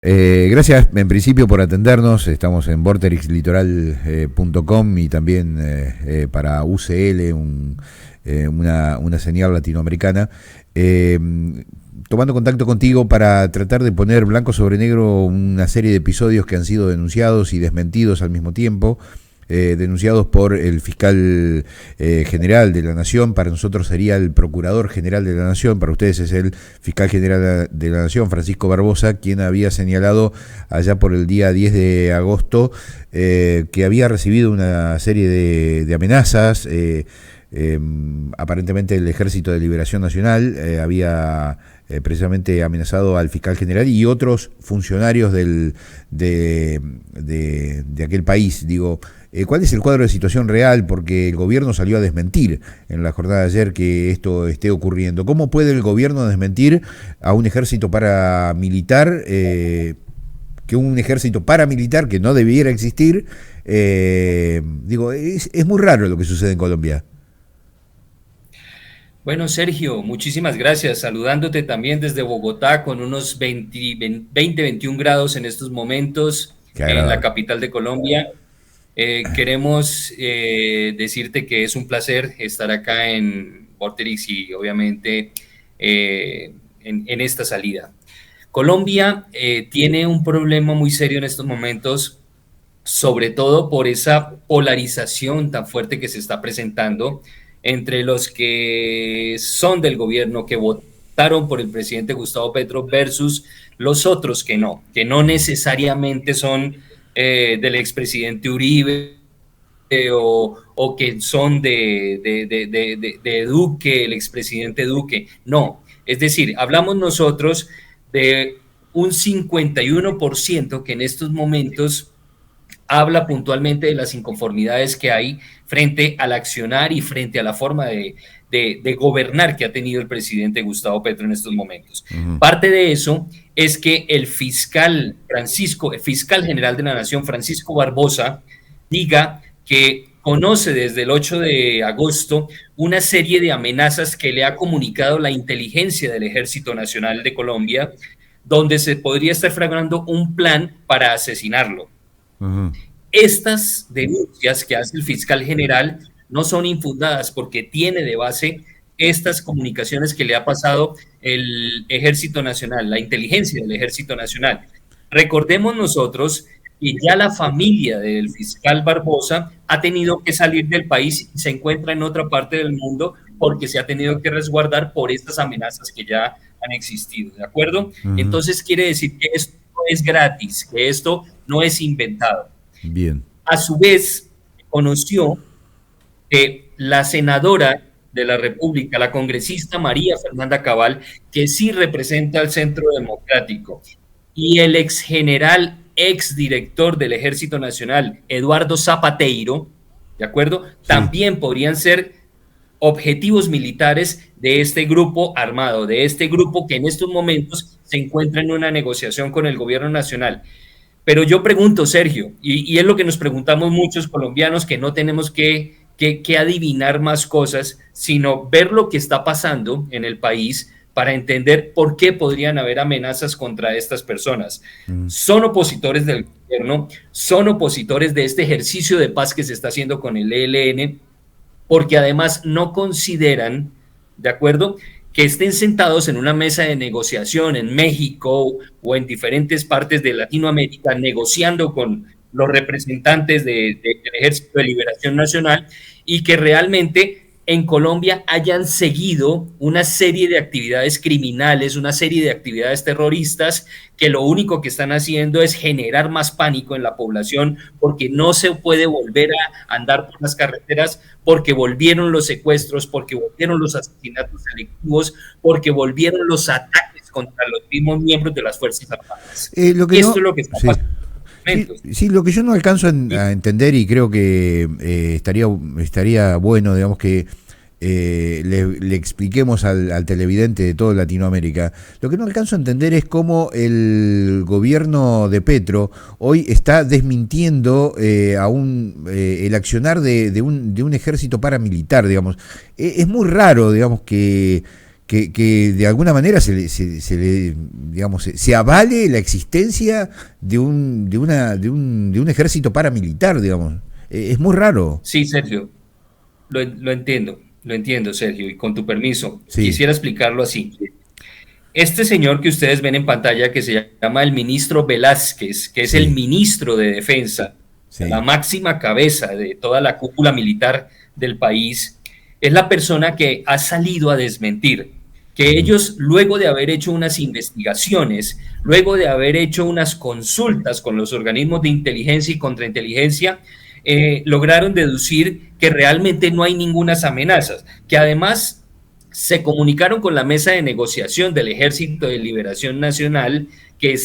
Gracias en principio por atendernos. Estamos en vorterixlitoral.com y también para UCL, una señal latinoamericana. Eh, Tomando contacto contigo para tratar de poner blanco sobre negro una serie de episodios que han sido denunciados y desmentidos al mismo tiempo. Denunciados por el fiscal general de la Nación. Para nosotros sería el procurador general de la Nación, para ustedes es el fiscal general de la Nación, Francisco Barbosa, quien había señalado allá por el día 10 de agosto que había recibido una serie de amenazas. Aparentemente el Ejército de Liberación Nacional había precisamente amenazado al fiscal general y otros funcionarios de aquel país. Digo, ¿cuál es el cuadro de situación real? Porque el gobierno salió a desmentir en la jornada de ayer que esto esté ocurriendo. ¿Cómo puede el gobierno desmentir a un ejército paramilitar, que un ejército paramilitar que no debiera existir? Digo, es muy raro lo que sucede en Colombia. Bueno, Sergio, muchísimas gracias. Saludándote también desde Bogotá con unos 21 grados en estos momentos Qué en la agradable. capital de Colombia. Queremos decirte que es un placer estar acá en Vorterix y obviamente en esta salida. Colombia tiene un problema muy serio en estos momentos, sobre todo por esa polarización tan fuerte que se está presentando entre los que son del gobierno, que votaron por el presidente Gustavo Petro, versus los otros que no necesariamente son del expresidente Uribe o que son de Duque, el expresidente Duque. No, es decir, hablamos nosotros de un 51% que en estos momentos habla puntualmente de las inconformidades que hay frente al accionar y frente a la forma de gobernar que ha tenido el presidente Gustavo Petro en estos momentos. Ujú. Parte de eso es que el fiscal general de la Nación, Francisco Barbosa, diga que conoce desde el 8 de agosto una serie de amenazas que le ha comunicado la inteligencia del Ejército Nacional de Colombia, donde se podría estar fraguando un plan para asesinarlo. Ujú. Estas denuncias que hace el fiscal general no son infundadas porque tiene de base estas comunicaciones que le ha pasado el Ejército Nacional, la inteligencia del Ejército Nacional. Recordemos nosotros que ya la familia del fiscal Barbosa ha tenido que salir del país y se encuentra en otra parte del mundo porque se ha tenido que resguardar por estas amenazas que ya han existido, ¿de acuerdo? Ujú. Entonces quiere decir que esto no es gratis, que esto no es inventado. Bien. A su vez, conoció que la senadora de la República, la congresista María Fernanda Cabal, que sí representa al Centro Democrático, y el ex general, ex director del Ejército Nacional, Eduardo Zapateiro, ¿de acuerdo? Sí. También podrían ser objetivos militares de este grupo armado, de este grupo que en estos momentos se encuentra en una negociación con el gobierno nacional. Pero yo pregunto, Sergio, y es lo que nos preguntamos muchos colombianos, que no tenemos que adivinar más cosas, sino ver lo que está pasando en el país para entender por qué podrían haber amenazas contra estas personas. Ujú. Son opositores del gobierno, son opositores de este ejercicio de paz que se está haciendo con el ELN, porque además no consideran, ¿de acuerdo?, que estén sentados en una mesa de negociación en México o en diferentes partes de Latinoamérica negociando con los representantes del Ejército de Liberación Nacional y que realmente en Colombia hayan seguido una serie de actividades criminales, una serie de actividades terroristas que lo único que están haciendo es generar más pánico en la población porque no se puede volver a andar por las carreteras, porque volvieron los secuestros, porque volvieron los asesinatos selectivos, porque volvieron los ataques contra los mismos miembros de las Fuerzas Armadas. Lo que Esto no, es lo que está sí. pasando en Sí, estos momentos. sí, lo que yo no alcanzo Y a entender y creo que estaría bueno, digamos que le expliquemos al televidente de toda Latinoamérica. Lo que no alcanzo a entender es cómo el gobierno de Petro hoy está desmintiendo el accionar de un ejército paramilitar, digamos. Es muy raro, digamos, que de alguna manera digamos, se avale la existencia de un ejército paramilitar, digamos. Es muy raro. Sí, Sergio, lo entiendo, Sergio, y con tu permiso, Sí, quisiera explicarlo así. Este señor que ustedes ven en pantalla, que se llama el ministro Velázquez, que es el sí, ministro de Defensa, la sí. máxima cabeza de toda la cúpula militar del país, es la persona que ha salido a desmentir que Ujú. ellos, luego de haber hecho unas investigaciones, luego de haber hecho unas consultas con los organismos de inteligencia y contrainteligencia, lograron deducir que realmente no hay ninguna amenazas, que además se comunicaron con la mesa de negociación del Ejército de Liberación Nacional, que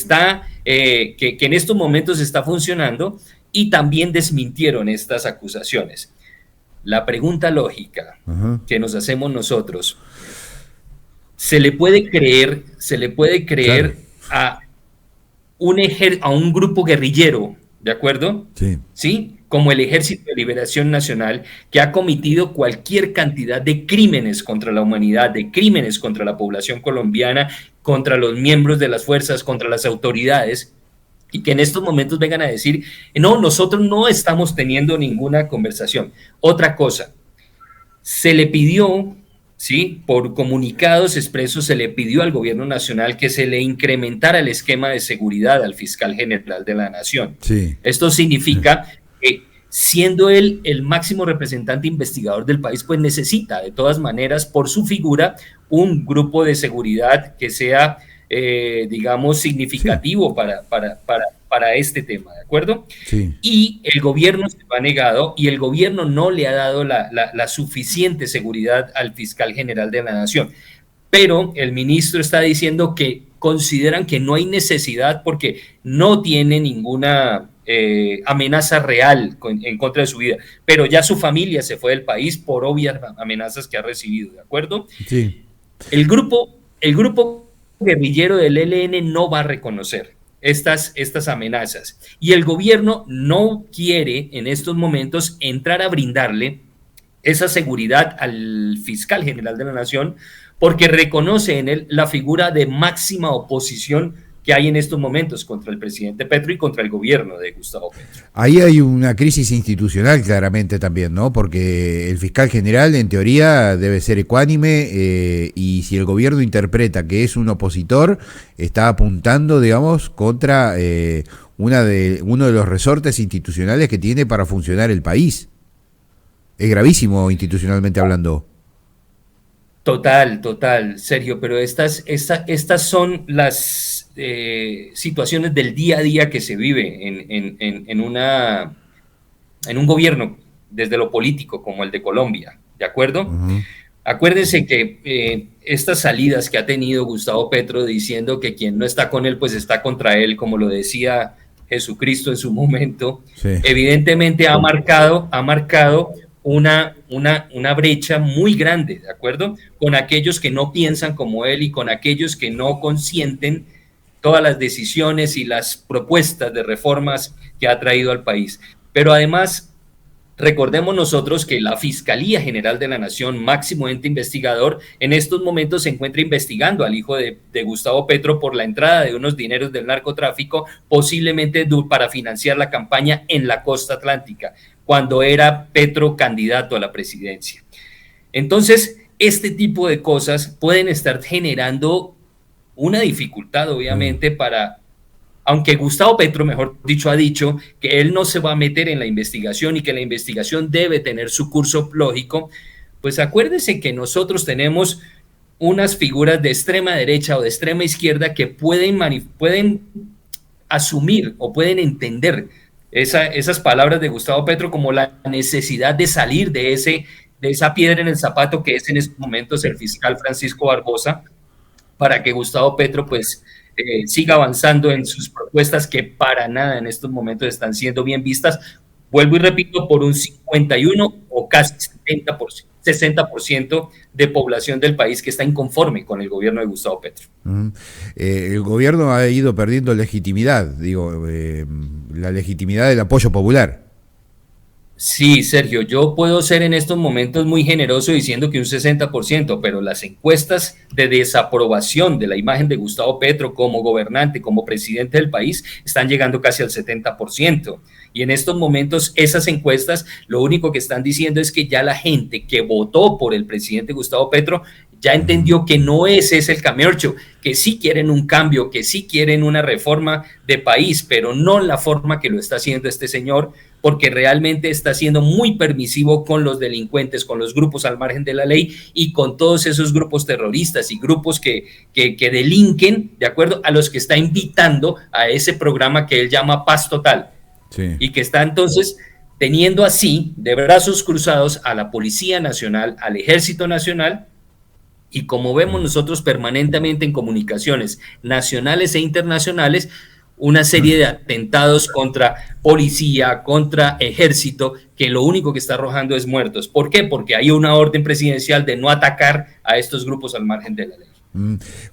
en estos momentos está funcionando, y también desmintieron estas acusaciones. La pregunta lógica Ajá. que nos hacemos nosotros: se le puede creer Claro, a a un grupo guerrillero, ¿de acuerdo? sí. ¿Sí? Como el Ejército de Liberación Nacional, que ha cometido cualquier cantidad de crímenes contra la humanidad, de crímenes contra la población colombiana, contra los miembros de las fuerzas, contra las autoridades, y que en estos momentos vengan a decir, no, nosotros no estamos teniendo ninguna conversación. Otra cosa, se le pidió, ¿sí? Por comunicados expresos, se le pidió al gobierno nacional que se le incrementara el esquema de seguridad al fiscal general de la Nación. Sí, Esto significa que, siendo él el máximo representante investigador del país, pues necesita de todas maneras, por su figura, un grupo de seguridad que sea, digamos, sí, significativo para este tema, ¿de acuerdo? sí. Y el gobierno se lo ha negado, y el gobierno no le ha dado la suficiente seguridad al fiscal general de la Nación. Pero el ministro está diciendo que consideran que no hay necesidad porque no tiene ninguna amenaza real en contra de su vida, pero ya su familia se fue del país por obvias amenazas que ha recibido, ¿de acuerdo? Sí, El grupo guerrillero del ELN no va a reconocer estas amenazas, y el gobierno no quiere en estos momentos entrar a brindarle esa seguridad al fiscal general de la Nación, porque reconoce en él la figura de máxima oposición que hay en estos momentos contra el presidente Petro y contra el gobierno de Gustavo Petro. ahí hay una crisis institucional claramente también, ¿no? Porque el fiscal general en teoría debe ser ecuánime, y si el gobierno interpreta que es un opositor, está apuntando, digamos, contra uno de los resortes institucionales que tiene para funcionar el país. Es gravísimo institucionalmente hablando. Total, Sergio, pero estas son las situaciones del día a día que se vive en un gobierno desde lo político como el de Colombia, ¿de acuerdo? Ujú. Acuérdense que estas salidas que ha tenido Gustavo Petro diciendo que quien no está con él, pues está contra él, como lo decía Jesucristo en su momento, Sí, evidentemente ha marcado una brecha muy grande, ¿de acuerdo? Con aquellos que no piensan como él y con aquellos que no consienten todas las decisiones y las propuestas de reformas que ha traído al país. Pero además, recordemos nosotros que la Fiscalía General de la Nación, máximo ente investigador, en estos momentos se encuentra investigando al hijo de Gustavo Petro por la entrada de unos dineros del narcotráfico, posiblemente para financiar la campaña en la costa atlántica, cuando era Petro candidato a la presidencia. Entonces, este tipo de cosas pueden estar generando una dificultad, mm, obviamente, aunque Gustavo Petro, mejor dicho, ha dicho que él no se va a meter en la investigación y que la investigación debe tener su curso lógico, pues acuérdese que nosotros tenemos unas figuras de extrema derecha o de extrema izquierda que pueden asumir o pueden entender esas palabras de Gustavo Petro como la necesidad de salir de esa piedra en el zapato que es en estos momentos el fiscal Francisco Barbosa, para que Gustavo Petro pues siga avanzando en sus propuestas que para nada en estos momentos están siendo bien vistas. Vuelvo y repito, por un 51 o casi 60% de población del país que está inconforme con el gobierno de Gustavo Petro. mm. El gobierno ha ido perdiendo legitimidad, digo, la legitimidad del apoyo popular. Sí, Sergio, yo puedo ser en estos momentos muy generoso diciendo que un 60%, pero las encuestas de desaprobación de la imagen de Gustavo Petro como gobernante, como presidente del país, están llegando casi al 70%. Y en estos momentos esas encuestas lo único que están diciendo es que ya la gente que votó por el presidente Gustavo Petro ya entendió que no ese es el camino, que sí quieren un cambio, que sí quieren una reforma de país, pero no la forma que lo está haciendo este señor, porque realmente está siendo muy permisivo con los delincuentes, con los grupos al margen de la ley y con todos esos grupos terroristas y grupos que delinquen, de acuerdo a los que está invitando a ese programa que él llama Paz Total. Sí. Y que está entonces teniendo así de brazos cruzados a la Policía Nacional, al Ejército Nacional, y como vemos nosotros permanentemente en comunicaciones nacionales e internacionales, una serie de atentados contra policía, contra ejército, que lo único que está arrojando es muertos. ¿Por qué? Porque hay una orden presidencial de no atacar a estos grupos al margen de la ley.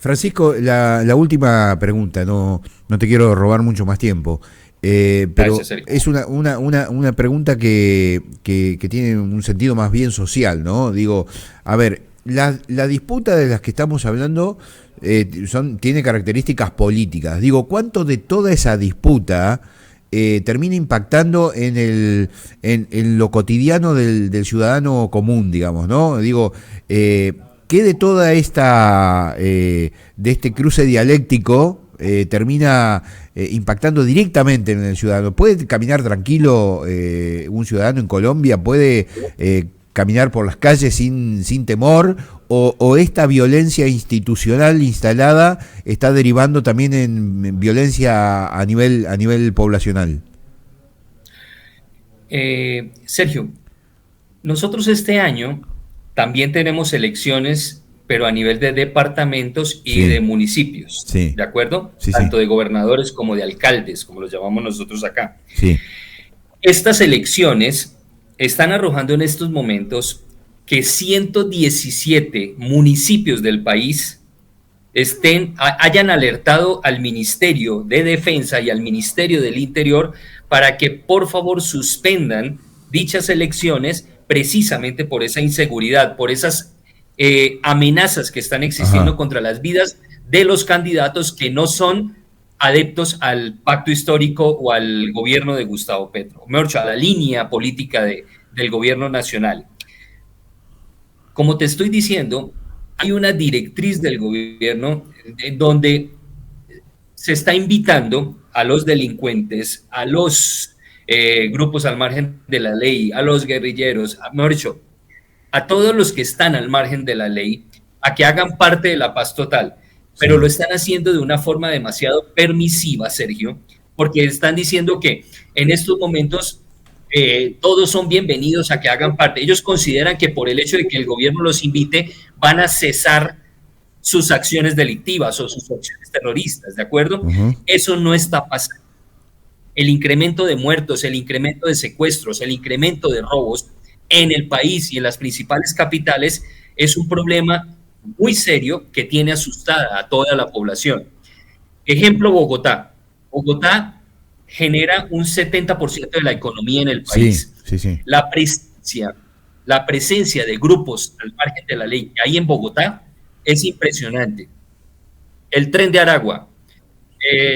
Francisco, la última pregunta, no te quiero robar mucho más tiempo, pero Gracias, Sergio. es una pregunta que tiene un sentido más bien social, ¿no? Digo, a ver, la disputa de las que estamos hablando tiene características políticas. Digo, ¿cuánto de toda esa disputa termina impactando en lo cotidiano del ciudadano común, digamos, ¿no? Digo, ¿qué de toda esta, de este cruce dialéctico termina impactando directamente en el ciudadano? ¿Puede caminar tranquilo un ciudadano en Colombia? ¿Puede caminar por las calles sin temor? ¿O esta violencia institucional instalada está derivando también en violencia a nivel poblacional? Sergio, nosotros este año también tenemos elecciones, pero a nivel de departamentos y de municipios, sí, ¿de acuerdo? sí, Tanto de gobernadores como de alcaldes, como los llamamos nosotros acá. sí. Estas elecciones están arrojando en estos momentos que 117 municipios del país hayan alertado al Ministerio de Defensa y al Ministerio del Interior para que por favor suspendan dichas elecciones precisamente por esa inseguridad, por esas amenazas que están existiendo contra las vidas de los candidatos que no son adeptos al pacto histórico o al gobierno de Gustavo Petro, mejor dicho, a la línea política del gobierno nacional. Como te estoy diciendo, hay una directriz del gobierno en donde se está invitando a los delincuentes, a los grupos al margen de la ley, a los guerrilleros, mejor dicho, a todos los que están al margen de la ley, a que hagan parte de la paz total. Pero lo están haciendo de una forma demasiado permisiva, Sergio, porque están diciendo que en estos momentos todos son bienvenidos a que hagan parte. Ellos consideran que por el hecho de que el gobierno los invite, van a cesar sus acciones delictivas o sus acciones terroristas, ¿de acuerdo? Eso no está pasando. El incremento de muertos, el incremento de secuestros, el incremento de robos en el país y en las principales capitales es un problema muy serio que tiene asustada a toda la población. Ejemplo, Bogotá. Bogotá genera un 70% de la economía en el país. Sí. La presencia de grupos al margen de la ley que hay en Bogotá es impresionante. El Tren de Aragua,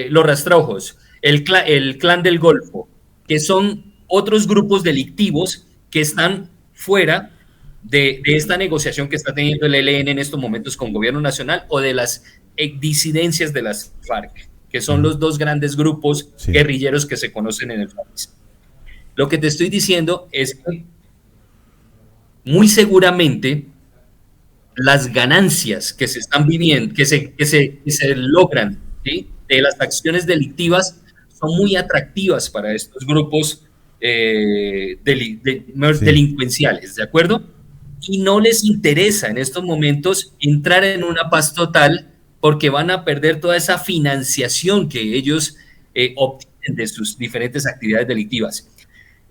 los rastrojos, el Clan del Golfo, que son otros grupos delictivos que están fuera de esta negociación que está teniendo el ELN en estos momentos con gobierno nacional o de las disidencias de las FARC, que son los dos grandes grupos guerrilleros que se conocen en el país. Lo que te estoy diciendo es que muy seguramente las ganancias que se están viviendo, que se logran, ¿sí?, de las acciones delictivas son muy atractivas para estos grupos delincuenciales, ¿de acuerdo? Y no les interesa en estos momentos entrar en una paz total porque van a perder toda esa financiación que ellos obtienen de sus diferentes actividades delictivas.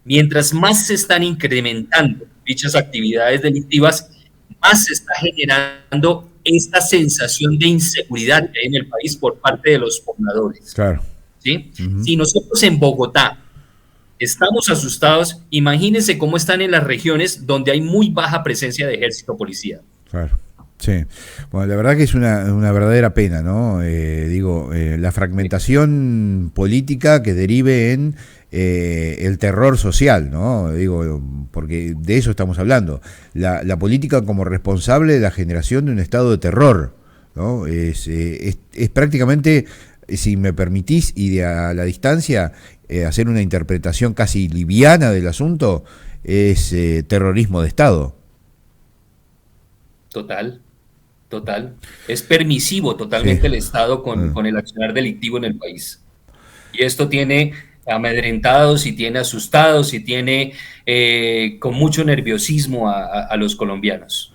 Mientras más se están incrementando dichas actividades delictivas, más se está generando esta sensación de inseguridad que hay en el país por parte de los pobladores. Claro. ¿Sí? Si nosotros en Bogotá Estamos asustados. Imagínense cómo están en las regiones donde hay muy baja presencia de ejército o policía. Claro. Sí, bueno, la verdad que es una verdadera pena, ¿no? La fragmentación política que derive en el terror social, ¿no? Digo, porque de eso estamos hablando. La política como responsable de la generación de un estado de terror, ¿no? Es prácticamente, si me permitís, y de a la distancia, hacer una interpretación casi liviana del asunto, es terrorismo de Estado. Total, total. Es permisivo Sí. totalmente el Estado Ah. con el accionar delictivo en el país. Y esto tiene amedrentados y tiene asustados y tiene con mucho nerviosismo a los colombianos.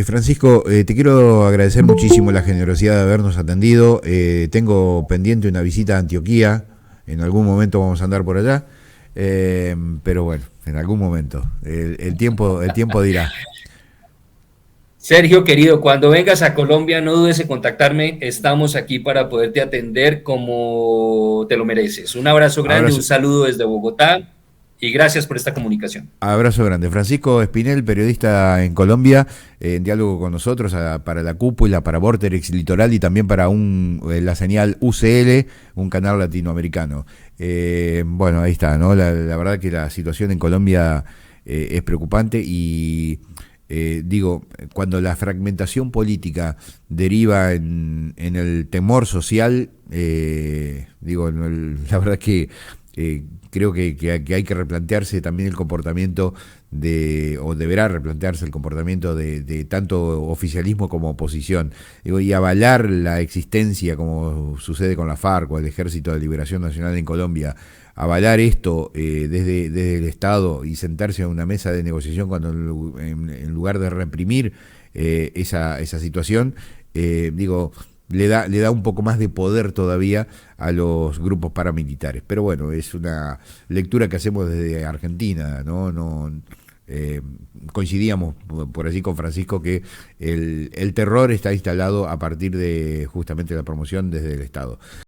Francisco, te quiero agradecer muchísimo la generosidad de habernos atendido. Tengo pendiente una visita a Antioquía. En algún momento vamos a andar por allá. Pero bueno, en algún momento. El tiempo dirá. Sergio, querido, cuando vengas a Colombia, no dudes en contactarme. Estamos aquí para poderte atender como te lo mereces. Un abrazo grande, un Abrazo, saludo desde Bogotá y gracias por esta comunicación. abrazo grande. Francisco Espinel, periodista en Colombia, en diálogo con nosotros para la Cúpula, para Vorterix Litoral y también para la señal UCL, un canal latinoamericano. Bueno, ahí está, ¿no? La verdad que la situación en Colombia es preocupante y cuando la fragmentación política deriva en el temor social, la verdad que creo que hay que replantearse también el comportamiento o deberá replantearse el comportamiento de tanto oficialismo como oposición. Y avalar la existencia, como sucede con la FARC o el Ejército de Liberación Nacional en Colombia, avalar esto desde el Estado y sentarse a una mesa de negociación cuando en lugar de reprimir esa situación, le da un poco más de poder todavía a los grupos paramilitares. Pero bueno, es una lectura que hacemos desde Argentina, ¿no? Coincidíamos por allí con Francisco que el terror está instalado a partir de justamente la promoción desde el Estado.